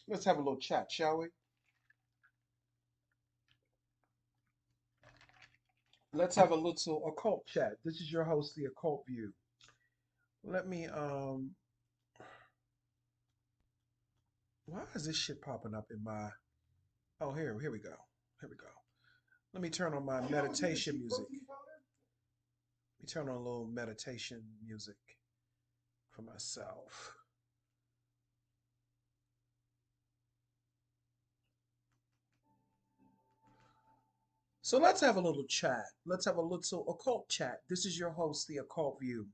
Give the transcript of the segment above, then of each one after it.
Let's have a little chat, shall we? Let's have a little occult chat. This is your host, the Occult View. Let me why is this shit popping up in my oh here we go. Here we go. Let me turn on my meditation music. Let me turn on a little meditation music for myself. So let's have a little chat. Let's have a little occult chat. This is your host, the Occult View.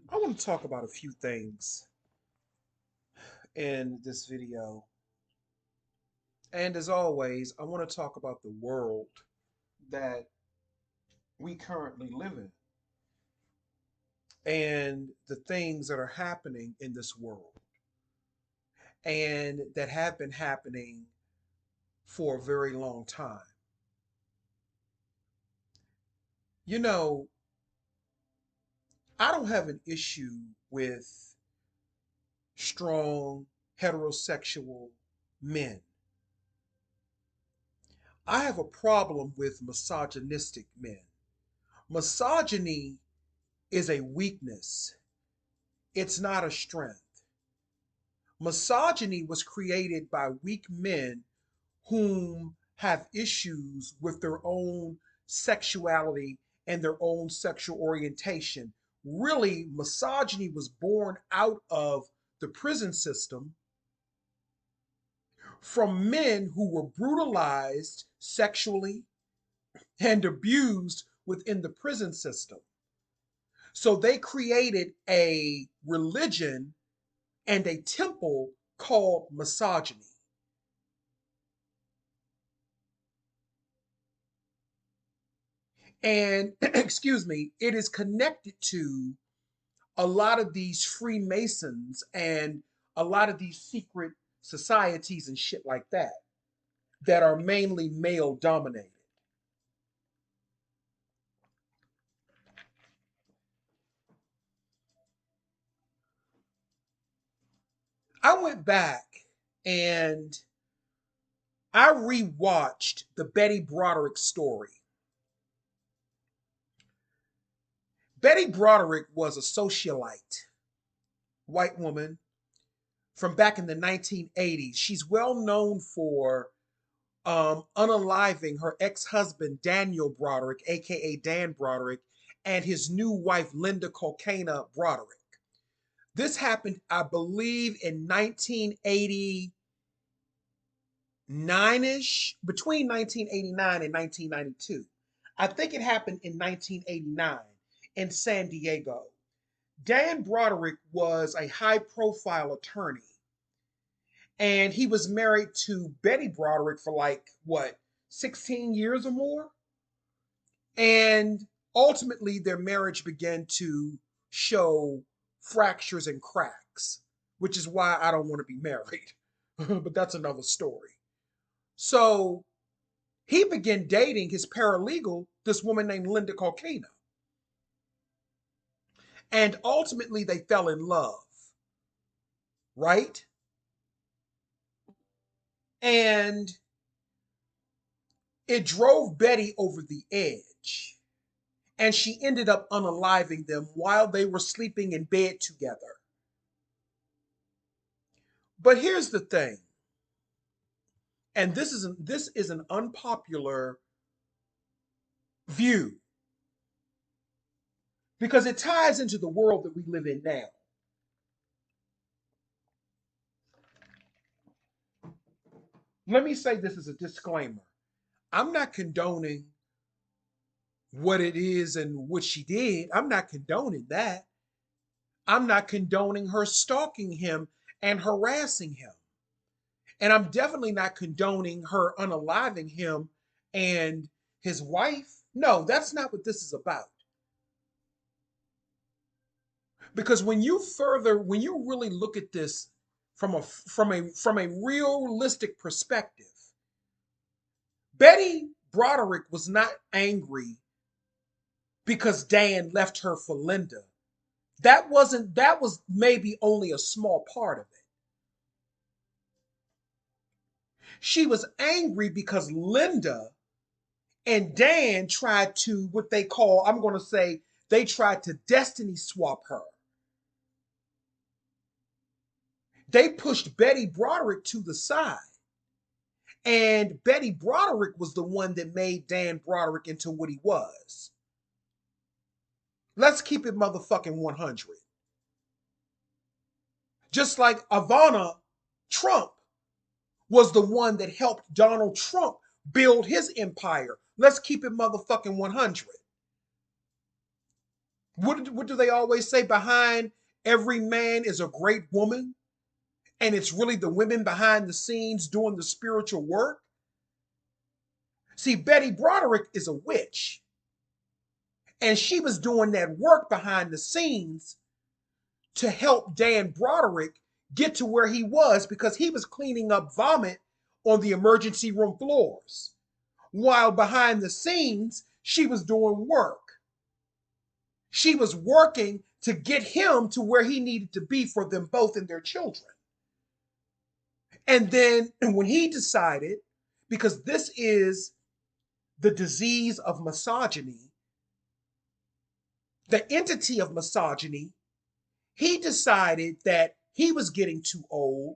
I want to talk about a few things in this video. And as always, I want to talk about the world that we currently live in and the things that are happening in this world and that have been happening for a very long time. You know, I don't have an issue with strong heterosexual men. I have a problem with misogynistic men. Misogyny is a weakness, it's not a strength. Misogyny was created by weak men whom have issues with their own sexuality and their own sexual orientation. Really, misogyny was born out of the prison system from men who were brutalized sexually and abused within the prison system. So they created a religion and a temple called misogyny. And, excuse me, it is connected to a lot of these Freemasons and a lot of these secret societies and shit like that are mainly male dominated. I went back and I rewatched the Betty Broderick story. Betty Broderick was a socialite, white woman from back in the 1980s. She's well known for unaliving her ex-husband Daniel Broderick, aka Dan Broderick, and his new wife Linda Colcana Broderick. This happened, I believe, in 1989-ish, between 1989 and 1992. I think it happened in 1989 in San Diego. Dan Broderick was a high-profile attorney, and he was married to Betty Broderick for like what, 16 years or more? And ultimately, their marriage began to show fractures and cracks, which is why I don't want to be married. But that's another story. So he began dating his paralegal, this woman named Linda Colcana. And ultimately, they fell in love, right? And it drove Betty over the edge. And she ended up unaliving them while they were sleeping in bed together. But here's the thing, and this is an unpopular view because it ties into the world that we live in now. Let me say this as a disclaimer. I'm not condoning what it is and what she did. I'm not condoning that. I'm not condoning her stalking him and harassing him. And I'm definitely not condoning her unaliving him and his wife. No, that's not what this is about. Because when you really look at this from a realistic perspective, Betty Broderick was not angry because Dan left her for Linda. That was maybe only a small part of it. She was angry because Linda and Dan tried to, what they call, I'm going to say, they tried to destiny swap her. They pushed Betty Broderick to the side. And Betty Broderick was the one that made Dan Broderick into what he was. Let's keep it motherfucking 100. Just like Ivana Trump was the one that helped Donald Trump build his empire. Let's keep it motherfucking 100. What do they always say? Behind every man is a great woman, and it's really the women behind the scenes doing the spiritual work. See, Betty Broderick is a witch, and she was doing that work behind the scenes to help Dan Broderick get to where he was because he was cleaning up vomit on the emergency room floors. While behind the scenes, she was doing work. She was working to get him to where he needed to be for them both and their children. And then when he decided, because this is the disease of misogyny, the entity of misogyny, he decided that he was getting too old,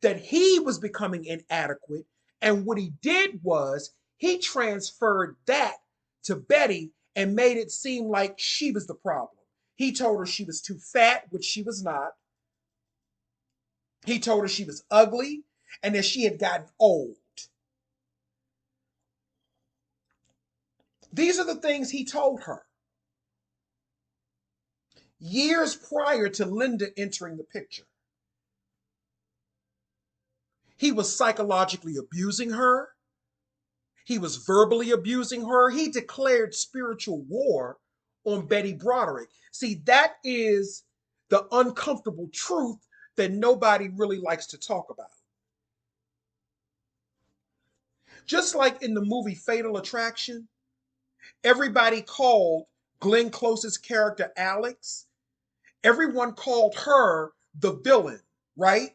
that he was becoming inadequate. And what he did was he transferred that to Betty and made it seem like she was the problem. He told her she was too fat, which she was not. He told her she was ugly and that she had gotten old. These are the things he told her years prior to Linda entering the picture. He was psychologically abusing her. He was verbally abusing her. He declared spiritual war on Betty Broderick. See, that is the uncomfortable truth that nobody really likes to talk about. Just like in the movie Fatal Attraction, everybody called Glenn Close's character Alex. Everyone called her the villain, right?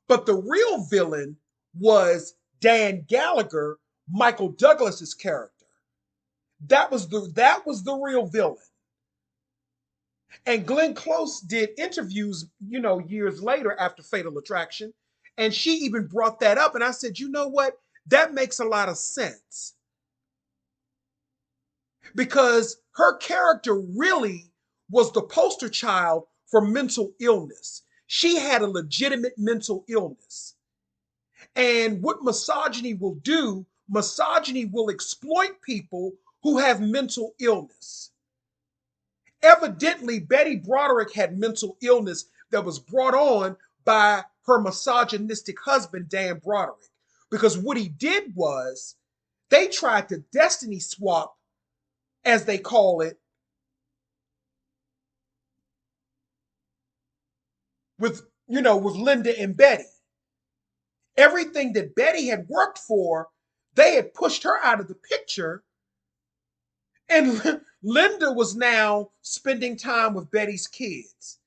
But the real villain was Dan Gallagher, Michael Douglas's character. That was the real villain. And Glenn Close did interviews, years later after Fatal Attraction, and she even brought that up. And I said, you know what? That makes a lot of sense because her character really was the poster child for mental illness. She had a legitimate mental illness. And what misogyny will do, misogyny will exploit people who have mental illness. Evidently, Betty Broderick had mental illness that was brought on by her misogynistic husband, Dan Broderick. Because what he did was they tried to destiny swap, as they call it, with Linda and Betty. Everything that Betty had worked for, they had pushed her out of the picture. And Linda was now spending time with Betty's kids.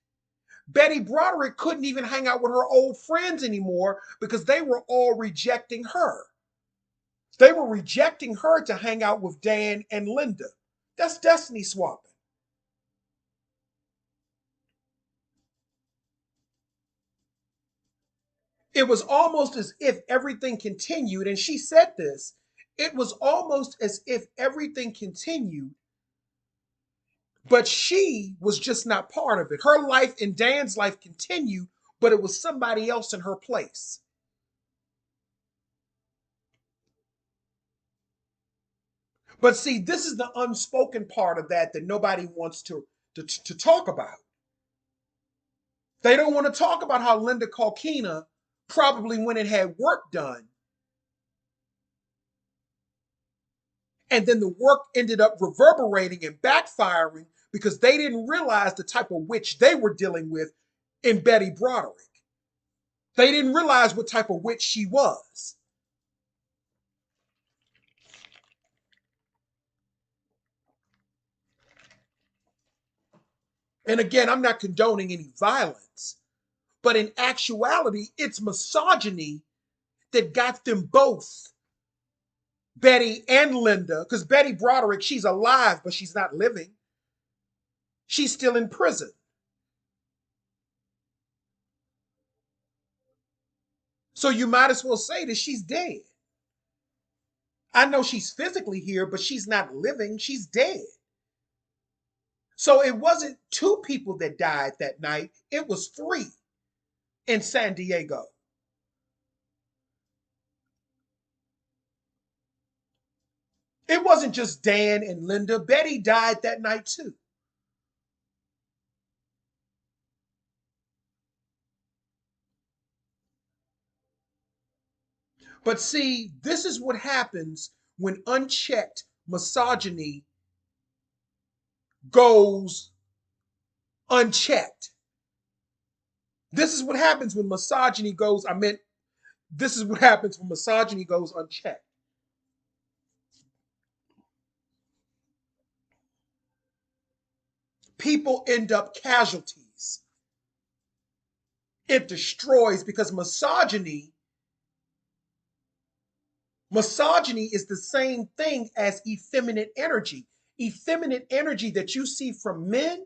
Betty Broderick couldn't even hang out with her old friends anymore because they were all rejecting her. They were rejecting her to hang out with Dan and Linda. That's destiny swapping. It was almost as if everything continued, and she said this, it was almost as if everything continued, but she was just not part of it. Her life and Dan's life continued, but it was somebody else in her place. But see, this is the unspoken part of that nobody wants to talk about. They don't want to talk about how Linda Kalkina probably went and had work done. And then the work ended up reverberating and backfiring because they didn't realize the type of witch they were dealing with in Betty Broderick. They didn't realize what type of witch she was. And again, I'm not condoning any violence, but in actuality, it's misogyny that got them both, Betty and Linda, because Betty Broderick, she's alive, but she's not living. She's still in prison. So you might as well say that she's dead. I know she's physically here, but she's not living. She's dead. So it wasn't two people that died that night, it was three in San Diego. It wasn't just Dan and Linda. Betty died that night too. But see, this is what happens when unchecked misogyny goes unchecked. This is what happens when misogyny goes, I meant, this is what happens when misogyny goes unchecked. People end up casualties. It destroys because misogyny is the same thing as effeminate energy. Effeminate energy that you see from men,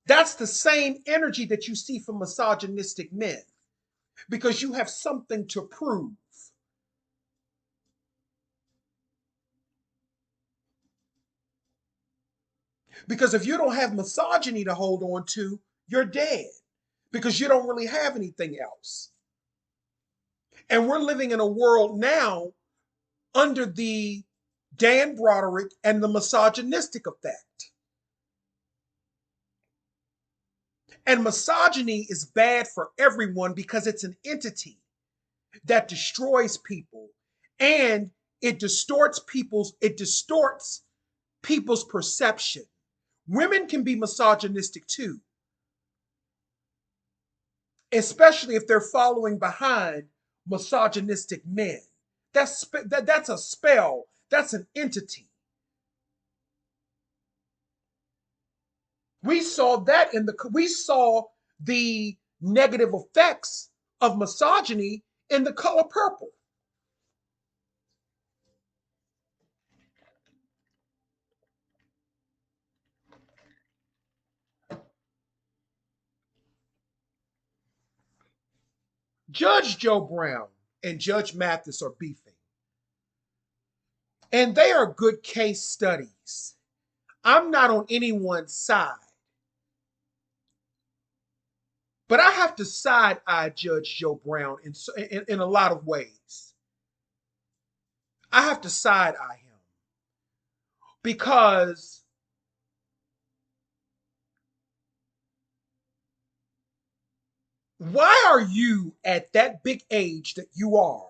that's the same energy that you see from misogynistic men because you have something to prove. Because if you don't have misogyny to hold on to, you're dead because you don't really have anything else. And we're living in a world now under the Dan Broderick and the misogynistic effect. And misogyny is bad for everyone because it's an entity that destroys people and it distorts people's perception. Women can be misogynistic too, especially if they're following behind misogynistic men. That's a spell. That's an entity. We saw the negative effects of misogyny in The Color Purple. Judge Joe Brown and Judge Mathis are beefing, and they are good case studies. I'm not on anyone's side, but I have to side eye Judge Joe Brown in a lot of ways. I have to side eye him because why are you at that big age that you are?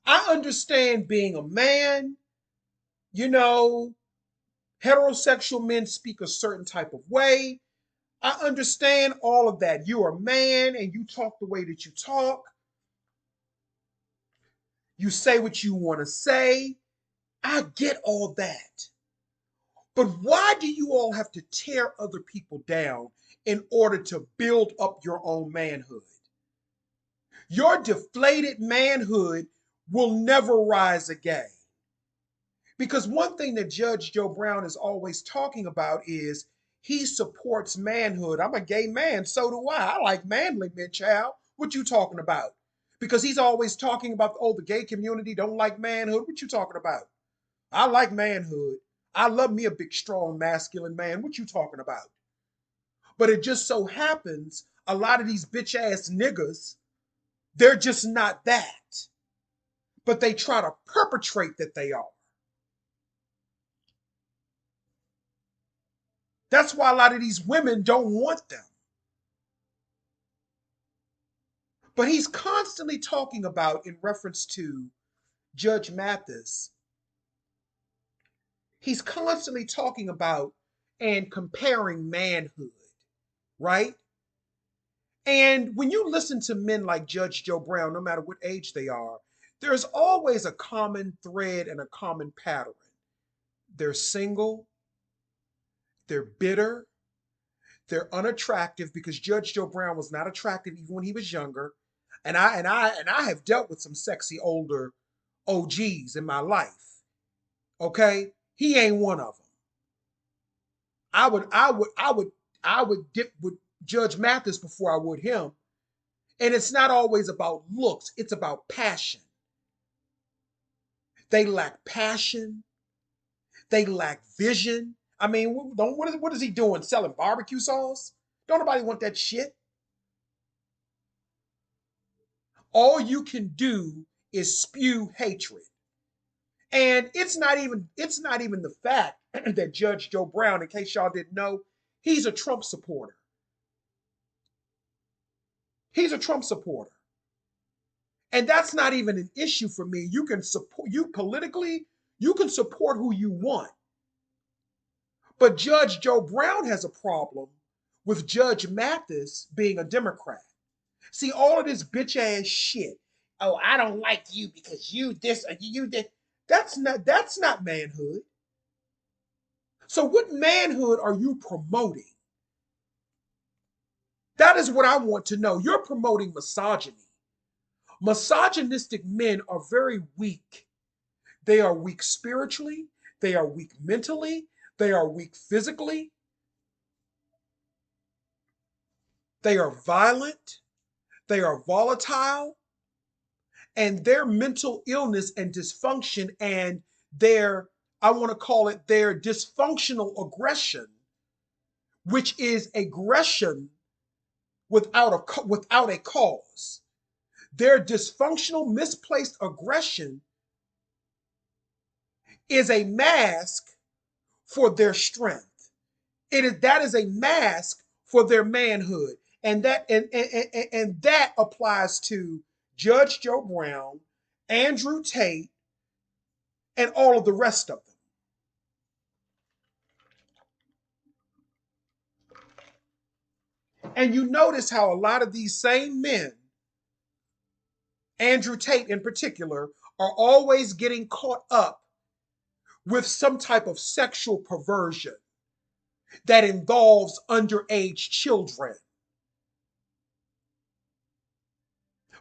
I understand being a man, you know, heterosexual men speak a certain type of way. I understand all of that. You're a man and you talk the way that you talk. You say what you want to say. I get all that. But why do you all have to tear other people down in order to build up your own manhood? Your deflated manhood will never rise again. Because one thing that Judge Joe Brown is always talking about is he supports manhood. I'm a gay man, so do I. I like manly men, child. What you talking about? Because he's always talking about, oh, the gay community don't like manhood. What you talking about? I like manhood. I love me a big, strong, masculine man. What you talking about? But it just so happens a lot of these bitch ass niggas, they're just not that. But they try to perpetrate that they are. That's why a lot of these women don't want them. But he's constantly talking about, in reference to Judge Mathis, he's constantly talking about and comparing manhood, right? And when you listen to men like Judge Joe Brown, no matter what age they are, there's always a common thread and a common pattern. They're single, They're bitter. They're unattractive because Judge Joe Brown was not attractive even when he was younger. And I have dealt with some sexy older OGs in my life. Okay? He ain't one of them. I would dip with Judge Mathis before I would him. And it's not always about looks, it's about passion. They lack passion, they lack vision. I mean, what is he doing? Selling barbecue sauce? Don't nobody want that shit. All you can do is spew hatred. And it's not even the fact that Judge Joe Brown, in case y'all didn't know, he's a Trump supporter. He's a Trump supporter. And that's not even an issue for me. You can support you politically, you can support who you want. But Judge Joe Brown has a problem with Judge Mathis being a Democrat. See, all of this bitch ass shit. Oh, I don't like you because you this or you that. That's not manhood. So what manhood are you promoting? That is what I want to know. You're promoting misogyny. Misogynistic men are very weak. They are weak spiritually, they are weak mentally, they are weak physically, they are violent, they are volatile, and their mental illness and dysfunction and their, I want to call it their dysfunctional aggression, which is aggression without a cause. Their dysfunctional, misplaced aggression is a mask for their strength. That is a mask for their manhood. And that applies to Judge Joe Brown, Andrew Tate, and all of the rest of them. And you notice how a lot of these same men, Andrew Tate in particular, are always getting caught up with some type of sexual perversion that involves underage children.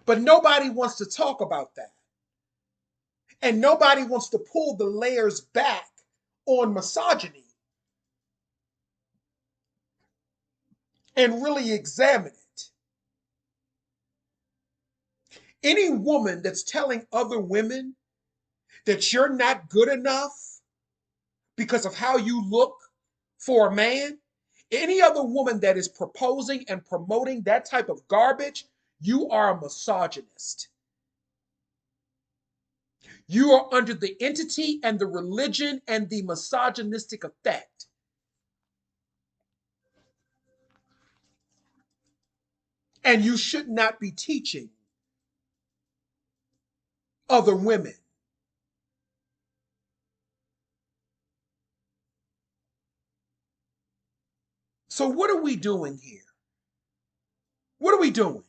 But nobody wants to talk about that. And nobody wants to pull the layers back on misogyny and really examine it. Any woman that's telling other women that you're not good enough because of how you look for a man, any other woman that is proposing and promoting that type of garbage, you are a misogynist. You are under the entity and the religion and the misogynistic effect. And you should not be teaching other women. So, what are we doing here? What are we doing?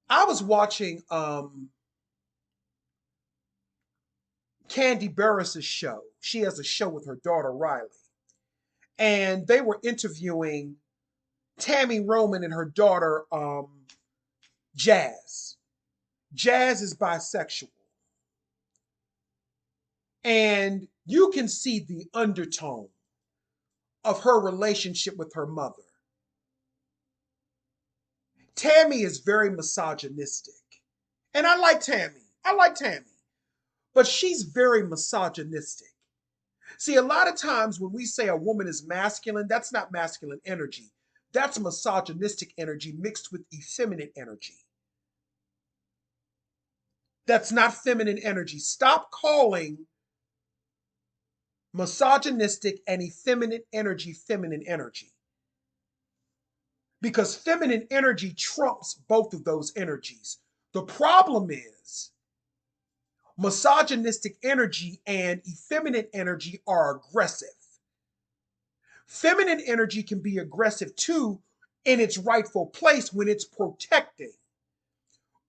I was watching Candy Barris's show. She has a show with her daughter Riley. And they were interviewing Tammy Roman and her daughter Jazz. Jazz is bisexual. And you can see the undertone of her relationship with her mother. Tammy is very misogynistic. And I like Tammy. I like Tammy. But she's very misogynistic. See, a lot of times when we say a woman is masculine, that's not masculine energy. That's misogynistic energy mixed with effeminate energy. That's not feminine energy. Stop calling misogynistic and effeminate energy feminine energy. Because feminine energy trumps both of those energies. The problem is misogynistic energy and effeminate energy are aggressive. Feminine energy can be aggressive too in its rightful place when it's protecting.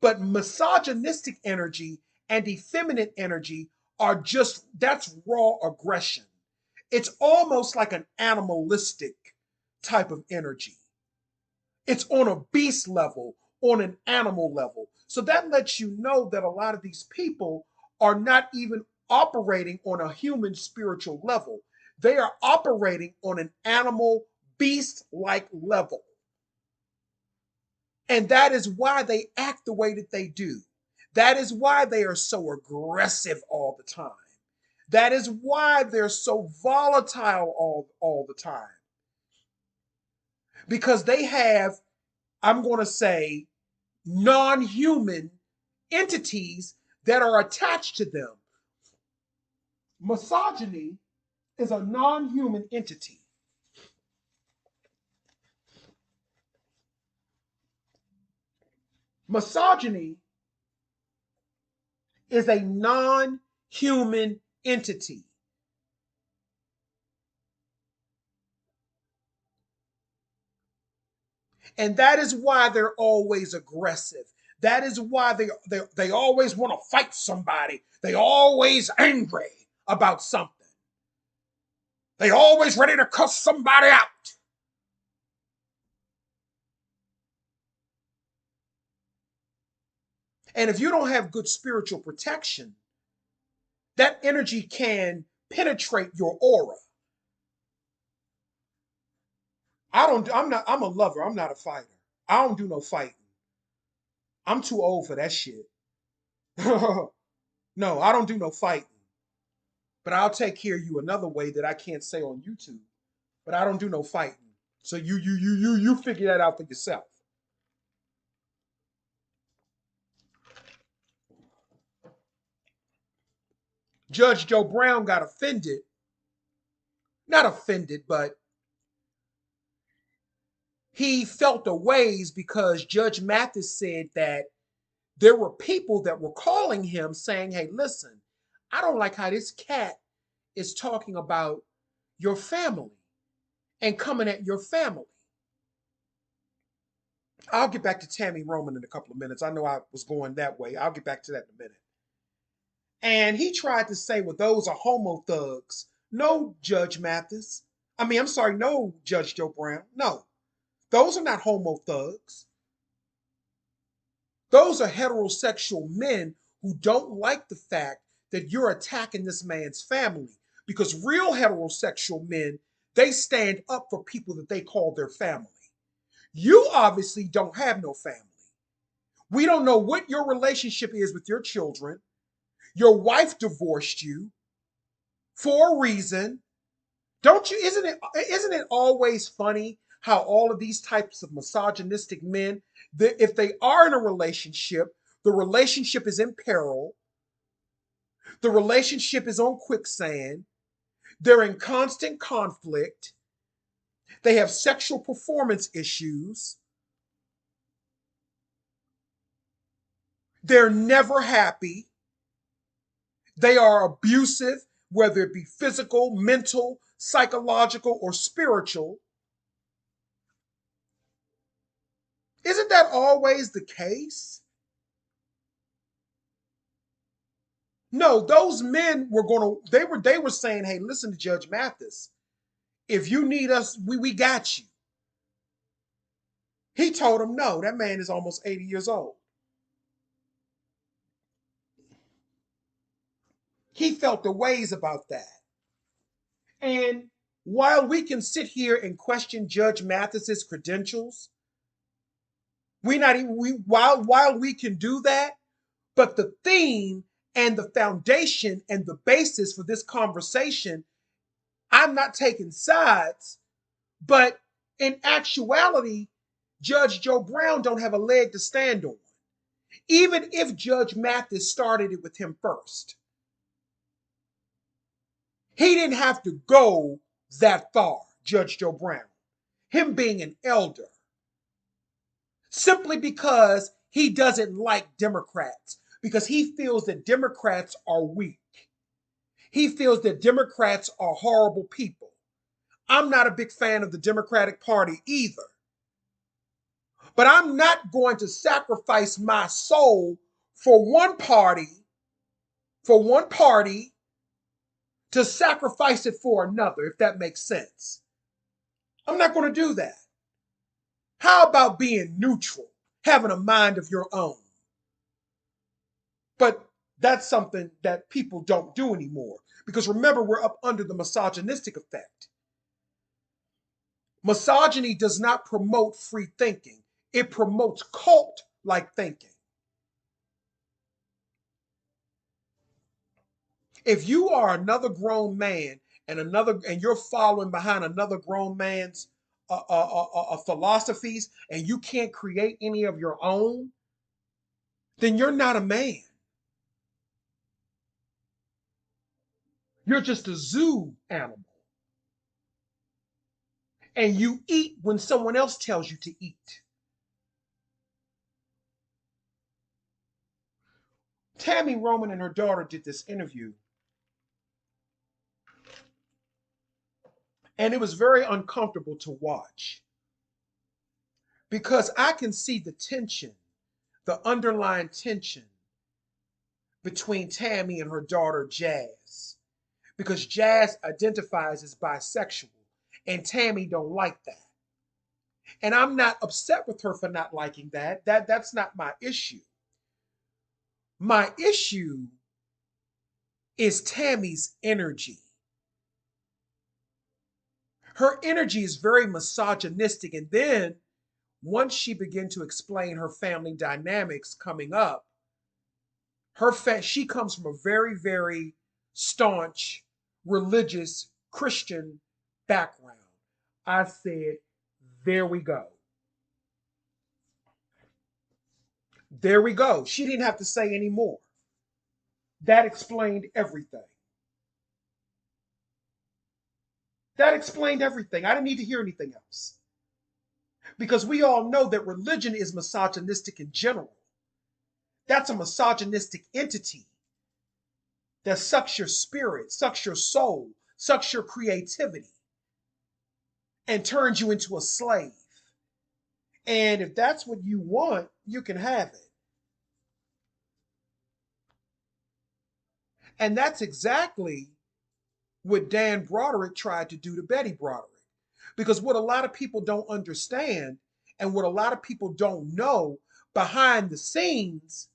But misogynistic energy and effeminate energy are just, that's raw aggression. It's almost like an animalistic type of energy. It's on a beast level, on an animal level. So that lets you know that a lot of these people are not even operating on a human spiritual level. They are operating on an animal beast like level. And that is why they act the way that they do. That is why they are so aggressive all the time. That is why they're so volatile all the time. Because they have, I'm going to say, non human entities that are attached to them. Misogyny is a non human entity. Misogyny is a non human entity. And that is why they're always aggressive. That is why they always want to fight somebody. They always angry about something. They always ready to cuss somebody out. And if you don't have good spiritual protection, that energy can penetrate your aura. I'm a lover. I'm not a fighter. I don't do no fighting. I'm too old for that shit. No, I don't do no fighting. But I'll take care of you another way that I can't say on YouTube. But I don't do no fighting. So you figure that out for yourself. Judge Joe Brown got offended. Not offended, but he felt a ways because Judge Mathis said that there were people that were calling him saying, hey, listen, I don't like how this cat is talking about your family and coming at your family. I'll get back to Tammy Roman in a couple of minutes. I know I was going that way. I'll get back to that in a minute. And he tried to say, well, those are homo thugs. No, Judge Mathis. I'm sorry, no, Judge Joe Brown. No, those are not homo thugs. Those are heterosexual men who don't like the fact that you're attacking this man's family. Because real heterosexual men, they stand up for people that they call their family. You obviously don't have no family. We don't know what your relationship is with your children. Your wife divorced you for a reason. Don't you, isn't it always funny how all of these types of misogynistic men, that if they are in a relationship, the relationship is in peril, the relationship is on quicksand, they're in constant conflict, they have sexual performance issues, they're never happy, they are abusive, whether it be physical, mental, psychological, or spiritual. Isn't that always the case? No, those men were they were saying, hey, listen to Judge Mathis. If you need us, we got you. He told him no. That man is almost 80 years old. He felt the ways about that. And while we can sit here and question Judge Mathis's credentials, we not even we while we can do that, but the theme and the foundation and the basis for this conversation, I'm not taking sides, but in actuality, Judge Joe Brown don't have a leg to stand on. Even if Judge Mathis started it with him first, he didn't have to go that far, Judge Joe Brown. Him being an elder, simply because he doesn't like Democrats, because he feels that Democrats are weak. He feels that Democrats are horrible people. I'm not a big fan of the Democratic Party either. But I'm not going to sacrifice my soul for one party for one party to sacrifice it for another, if that makes sense. I'm not going to do that. How about being neutral, having a mind of your own? But that's something that people don't do anymore. Because remember, we're up under the misogynistic effect. Misogyny does not promote free thinking, it promotes cult like thinking. If you are another grown man and you're following behind another grown man's philosophies and you can't create any of your own, then you're not a man. You're just a zoo animal. And you eat when someone else tells you to eat. Tammy Roman and her daughter did this interview, and it was very uncomfortable to watch because I can see the tension, the underlying tension between Tammy and her daughter Jazz, because Jazz identifies as bisexual and Tammy don't like that. And I'm not upset with her for not liking that. That's not my issue. My issue is Tammy's energy. Her energy is very misogynistic. And then once she began to explain her family dynamics coming up, she comes from a very, very staunch, religious, Christian background. I said, there we go. There we go. She didn't have to say any more. That explained everything. That explained everything. I didn't need to hear anything else. Because we all know that religion is misogynistic in general. That's a misogynistic entity that sucks your spirit, sucks your soul, sucks your creativity, and turns you into a slave. And if that's what you want, you can have it. And that's exactly what Dan Broderick tried to do to Betty Broderick. Because what a lot of people don't understand and what a lot of people don't know behind the scenes,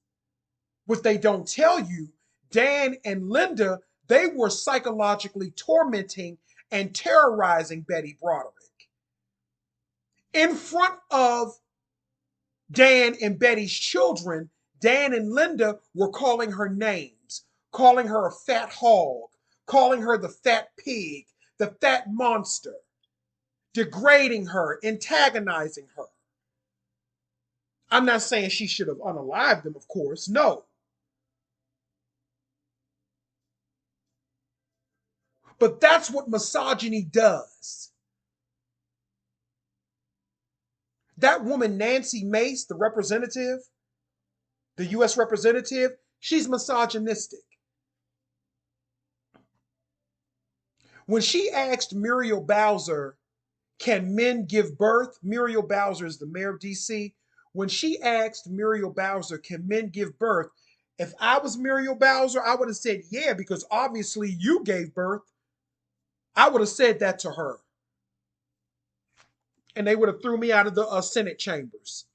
what they don't tell you, Dan and Linda, they were psychologically tormenting and terrorizing Betty Broderick. In front of Dan and Betty's children, Dan and Linda were calling her names, calling her a fat hog, calling her the fat pig, the fat monster, degrading her, antagonizing her. I'm not saying she should have unalived them, of course, no. But that's what misogyny does. That woman, Nancy Mace, the representative, the US representative, she's misogynistic. When she asked Muriel Bowser, can men give birth? Muriel Bowser is the mayor of DC. When she asked Muriel Bowser, can men give birth? If I was Muriel Bowser, I would have said, yeah, because obviously you gave birth. I would have said that to her. And they would have threw me out of the Senate chambers.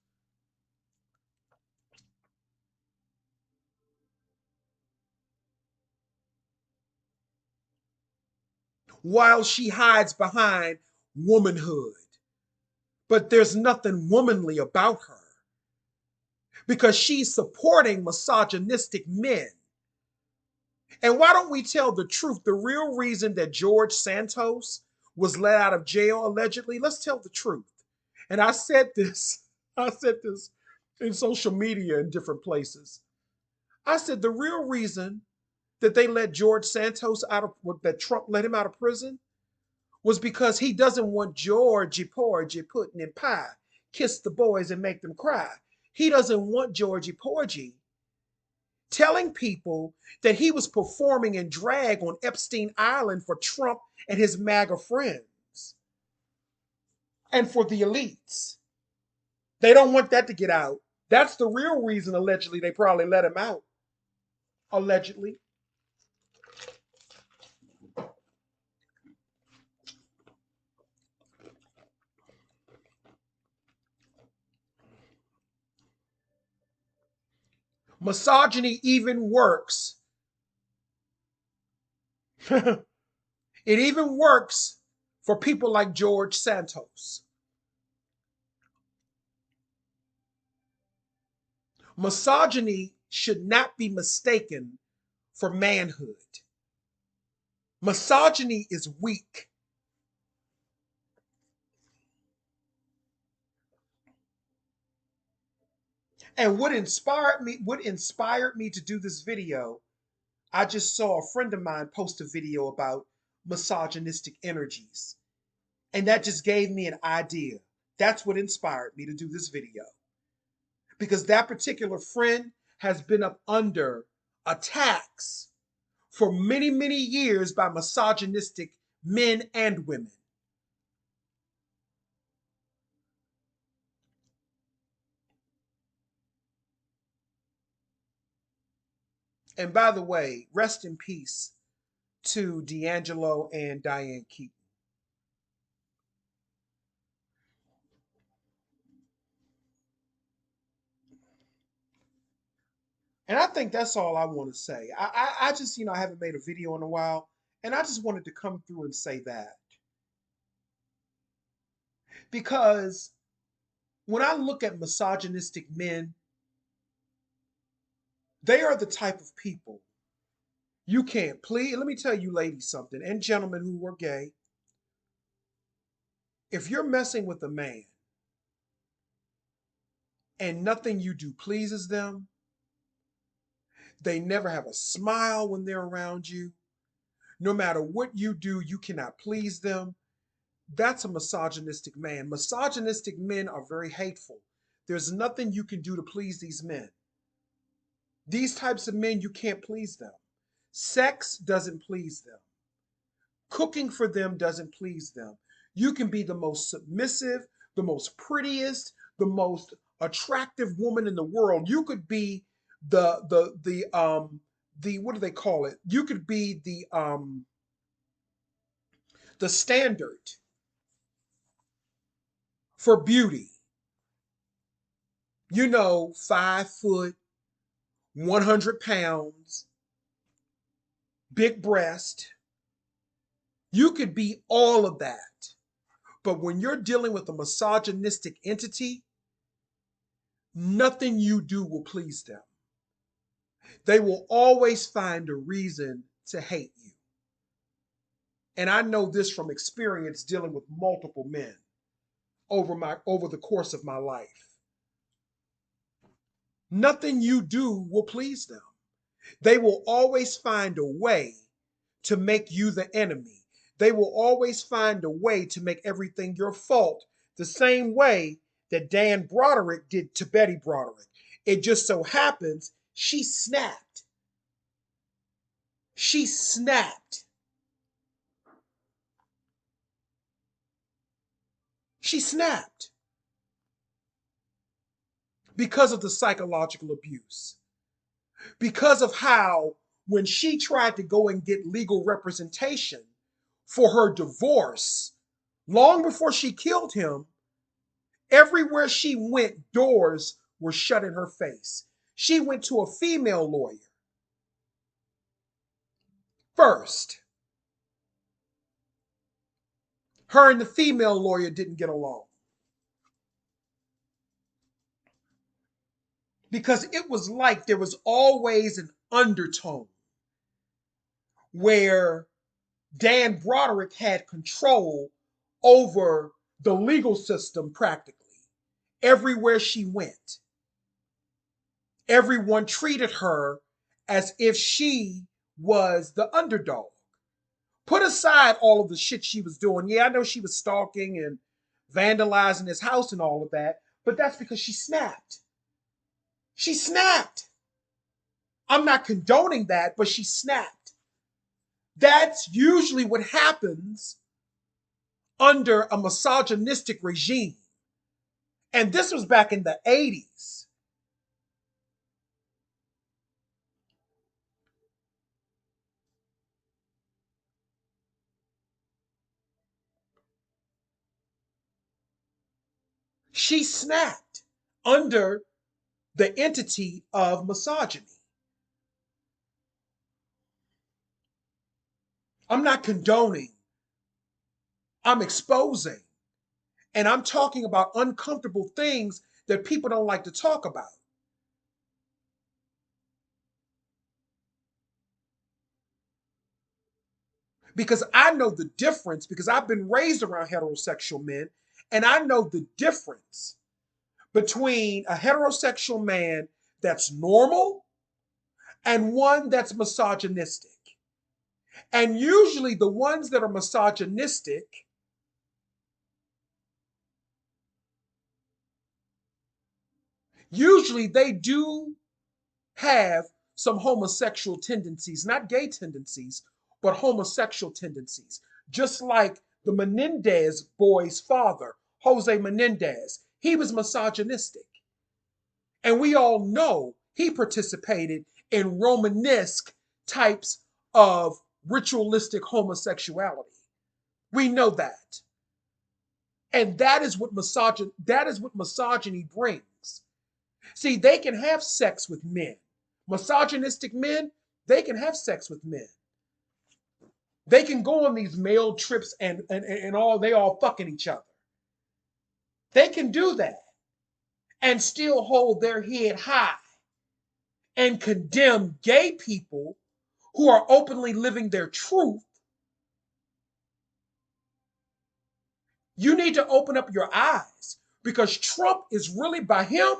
While she hides behind womanhood. But there's nothing womanly about her because she's supporting misogynistic men. And why don't we tell the truth? The real reason that George Santos was let out of jail allegedly, let's tell the truth. And I said this in social media in different places. I said the real reason that they let George Santos out of, that Trump let him out of prison was because he doesn't want Georgie Porgy putting in pie, kiss the boys and make them cry. He doesn't want Georgie Porgy telling people that he was performing in drag on Epstein Island for Trump and his MAGA friends and for the elites. They don't want that to get out. That's the real reason, allegedly, they probably let him out. Allegedly. Misogyny even works. It even works for people like George Santos. Misogyny should not be mistaken for manhood. Misogyny is weak. And what inspired me to do this video, I just saw a friend of mine post a video about misogynistic energies. And that just gave me an idea. That's what inspired me to do this video. Because that particular friend has been up under attacks for many, many years by misogynistic men and women. And by the way, rest in peace to D'Angelo and Diane Keaton. And I think that's all I want to say. I just, I haven't made a video in a while, and I just wanted to come through and say that. Because when I look at misogynistic men, they are the type of people you can't please. Let me tell you, ladies, something, and gentlemen who are gay. If you're messing with a man and nothing you do pleases them, they never have a smile when they're around you. No matter what you do, you cannot please them. That's a misogynistic man. Misogynistic men are very hateful. There's nothing you can do to please these men. These types of men, you can't please them. Sex doesn't please them. Cooking for them doesn't please them. You can be the most submissive, the most prettiest, the most attractive woman in the world. You could be the what do they call it? You could be the standard for beauty. 5 foot, 100 pounds, big breast. You could be all of that. But when you're dealing with a misogynistic entity, nothing you do will please them. They will always find a reason to hate you. And I know this from experience dealing with multiple men over the course of my life. Nothing you do will please them. They will always find a way to make you the enemy. They will always find a way to make everything your fault, the same way that Dan Broderick did to Betty Broderick. It just so happens she snapped. She snapped. She snapped because of the psychological abuse. Because of how, when she tried to go and get legal representation for her divorce, long before she killed him, everywhere she went, doors were shut in her face. She went to a female lawyer first. Her and the female lawyer didn't get along because it was like there was always an undertone where Dan Broderick had control over the legal system practically. Everywhere she went, everyone treated her as if she was the underdog. Put aside all of the shit she was doing. Yeah, I know she was stalking and vandalizing his house and all of that, but that's because she snapped. She snapped. I'm not condoning that, but she snapped. That's usually what happens under a misogynistic regime. And this was back in the 80s. She snapped under the entity of misogyny. I'm not condoning, I'm exposing, and I'm talking about uncomfortable things that people don't like to talk about. Because I know the difference, because I've been raised around heterosexual men, and I know the difference between a heterosexual man that's normal and one that's misogynistic. And usually the ones that are misogynistic, usually they do have some homosexual tendencies, not gay tendencies, but homosexual tendencies. Just like the Menendez boy's father, Jose Menendez, he was misogynistic. And we all know he participated in Romanesque types of ritualistic homosexuality. We know that. And that is what misogyny brings. See, they can have sex with men. Misogynistic men, they can have sex with men. They can go on these male trips and all they all fucking each other. They can do that and still hold their head high and condemn gay people who are openly living their truth. You need to open up your eyes because Trump is really, by him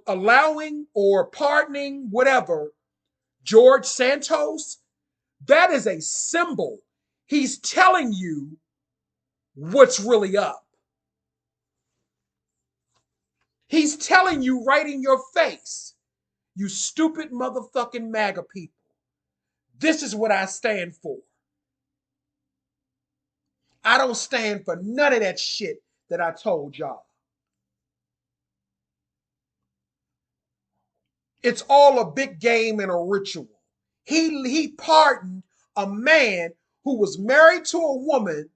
allowing or pardoning whatever George Santos, that is a symbol. He's telling you what's really up. He's telling you right in your face, you stupid motherfucking MAGA people. This is what I stand for. I don't stand for none of that shit that I told y'all. It's all a big game and a ritual. He pardoned a man who was married to a woman.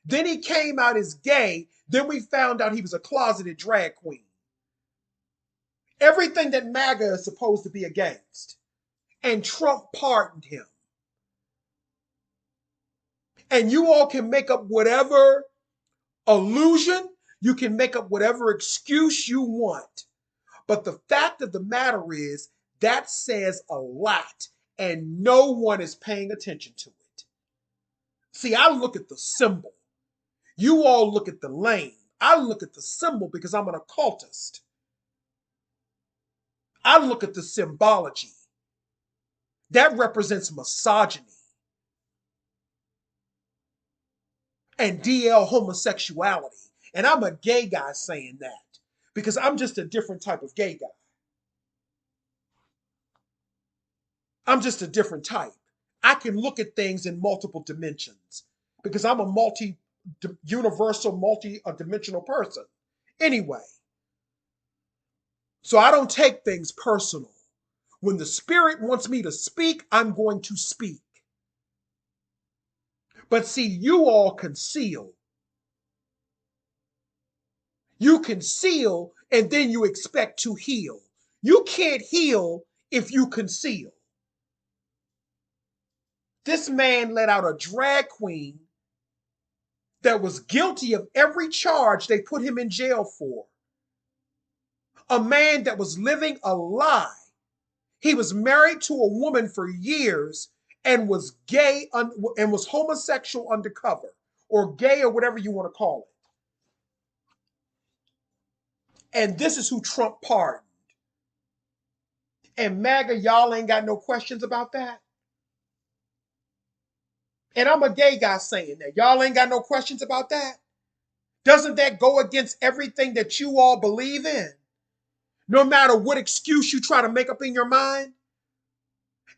Then he came out as gay. Then we found out he was a closeted drag queen. Everything that MAGA is supposed to be against. And Trump pardoned him. And you all can make up whatever illusion, you can make up whatever excuse you want. But the fact of the matter is, that says a lot, and no one is paying attention to it. See, I look at the symbol. You all look at the lane. I look at the symbol because I'm an occultist. I look at the symbology. That represents misogyny and DL homosexuality. And I'm a gay guy saying that because I'm just a different type of gay guy. I'm just a different type. I can look at things in multiple dimensions because I'm a universal, multi-dimensional person. Anyway, so I don't take things personal. When the spirit wants me to speak, I'm going to speak. But see, you all conceal. You conceal and then you expect to heal. You can't heal if you conceal. This man let out a drag queen that was guilty of every charge they put him in jail for. A man that was living a lie. He was married to a woman for years and was gay and was homosexual undercover or gay or whatever you want to call it. And this is who Trump pardoned. And MAGA, y'all ain't got no questions about that. And I'm a gay guy saying that. Y'all ain't got no questions about that. Doesn't that go against everything that you all believe in? No matter what excuse you try to make up in your mind?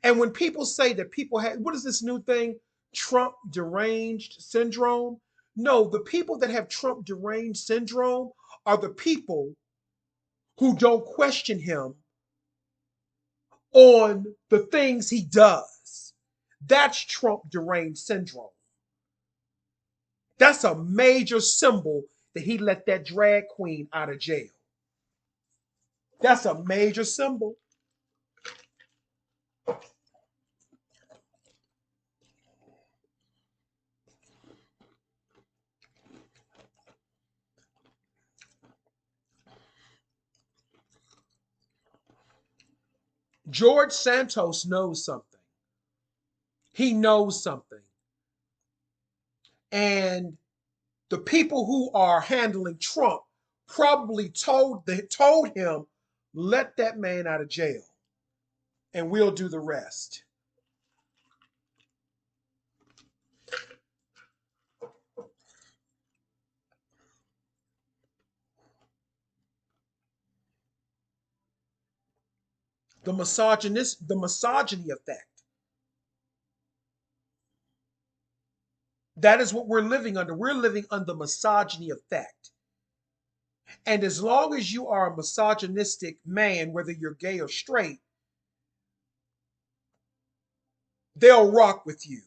And when people say that people have, what is this new thing? Trump deranged syndrome? No, the people that have Trump deranged syndrome are the people who don't question him on the things he does. That's Trump deranged syndrome. That's a major symbol that he let that drag queen out of jail. That's a major symbol. George Santos knows something. He knows something. And the people who are handling Trump probably told him, let that man out of jail and we'll do the rest. The misogyny effect. That is what we're living under. We're living under misogyny effect. And as long as you are a misogynistic man, whether you're gay or straight, they'll rock with you.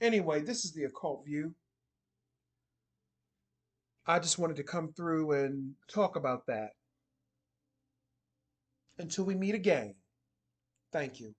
Anyway, this is the occult view. I just wanted to come through and talk about that. Until we meet again, thank you.